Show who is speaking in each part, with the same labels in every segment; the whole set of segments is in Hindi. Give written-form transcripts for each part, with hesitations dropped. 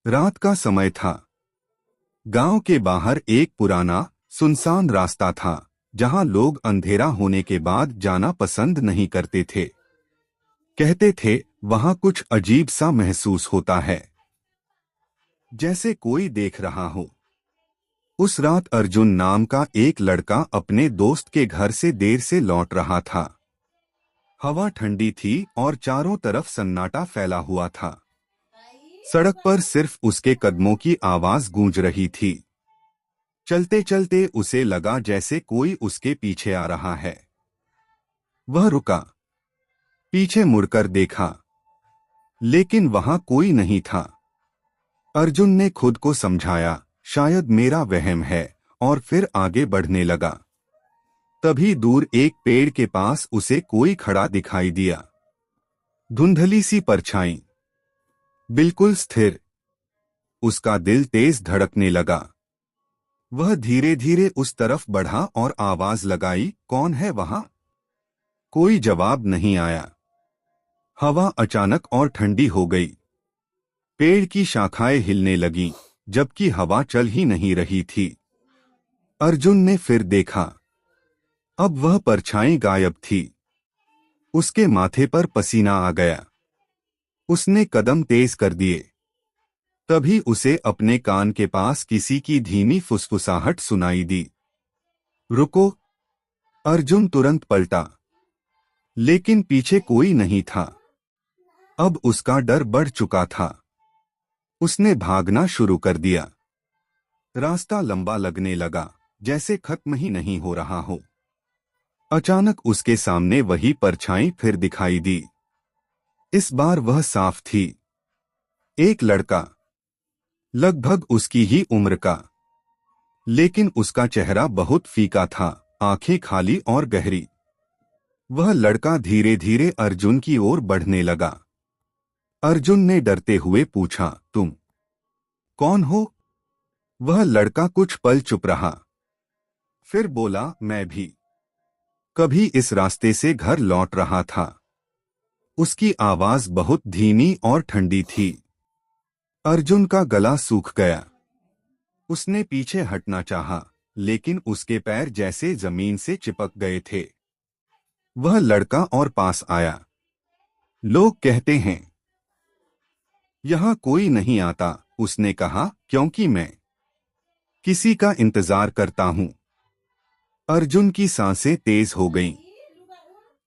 Speaker 1: रात का समय था। गांव के बाहर एक पुराना सुनसान रास्ता था जहां लोग अंधेरा होने के बाद जाना पसंद नहीं करते थे। कहते थे वहां कुछ अजीब सा महसूस होता है, जैसे कोई देख रहा हो। उस रात अर्जुन नाम का एक लड़का अपने दोस्त के घर से देर से लौट रहा था। हवा ठंडी थी और चारों तरफ सन्नाटा फैला हुआ था। सड़क पर सिर्फ उसके कदमों की आवाज गूंज रही थी। चलते चलते उसे लगा जैसे कोई उसके पीछे आ रहा है। वह रुका, पीछे मुड़कर देखा, लेकिन वहां कोई नहीं था। अर्जुन ने खुद को समझाया, शायद मेरा वहम है, और फिर आगे बढ़ने लगा। तभी दूर एक पेड़ के पास उसे कोई खड़ा दिखाई दिया। धुंधली सी परछाई, बिल्कुल स्थिर। उसका दिल तेज धड़कने लगा। वह धीरे धीरे उस तरफ बढ़ा और आवाज लगाई, कौन है वहां? कोई जवाब नहीं आया। हवा अचानक और ठंडी हो गई। पेड़ की शाखाएं हिलने लगीं, जबकि हवा चल ही नहीं रही थी। अर्जुन ने फिर देखा। अब वह परछाई गायब थी। उसके माथे पर पसीना आ गया। उसने कदम तेज कर दिए। तभी उसे अपने कान के पास किसी की धीमी फुसफुसाहट सुनाई दी। रुको! अर्जुन तुरंत पलटा, लेकिन पीछे कोई नहीं था। अब उसका डर बढ़ चुका था। उसने भागना शुरू कर दिया। रास्ता लंबा लगने लगा, जैसे खत्म ही नहीं हो रहा हो। अचानक उसके सामने वही परछाई फिर दिखाई दी। इस बार वह साफ थी। एक लड़का, लगभग उसकी ही उम्र का, लेकिन उसका चेहरा बहुत फीका था, आंखें खाली और गहरी। वह लड़का धीरे धीरे अर्जुन की ओर बढ़ने लगा। अर्जुन ने डरते हुए पूछा, तुम कौन हो? वह लड़का कुछ पल चुप रहा, फिर बोला, मैं भी कभी इस रास्ते से घर लौट रहा था। उसकी आवाज बहुत धीमी और ठंडी थी। अर्जुन का गला सूख गया। उसने पीछे हटना चाहा, लेकिन उसके पैर जैसे जमीन से चिपक गए थे। वह लड़का और पास आया। लोग कहते हैं यहां कोई नहीं आता, उसने कहा, क्योंकि मैं किसी का इंतजार करता हूं। अर्जुन की सांसें तेज हो गईं।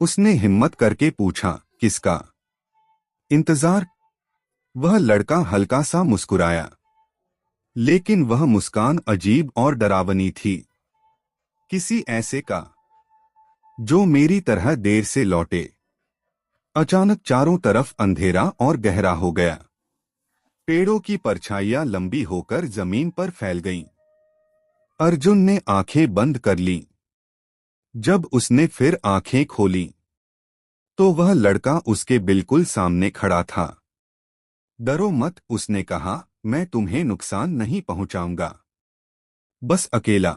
Speaker 1: उसने हिम्मत करके पूछा, किसका इंतजार? वह लड़का हल्का सा मुस्कुराया, लेकिन वह मुस्कान अजीब और डरावनी थी। किसी ऐसे का जो मेरी तरह देर से लौटे। अचानक चारों तरफ अंधेरा और गहरा हो गया। पेड़ों की परछाइयां लंबी होकर जमीन पर फैल गईं। अर्जुन ने आंखें बंद कर लीं। जब उसने फिर आंखें खोलीं, तो वह लड़का उसके बिल्कुल सामने खड़ा था। डरो मत, उसने कहा, मैं तुम्हें नुकसान नहीं पहुंचाऊंगा। बस अकेला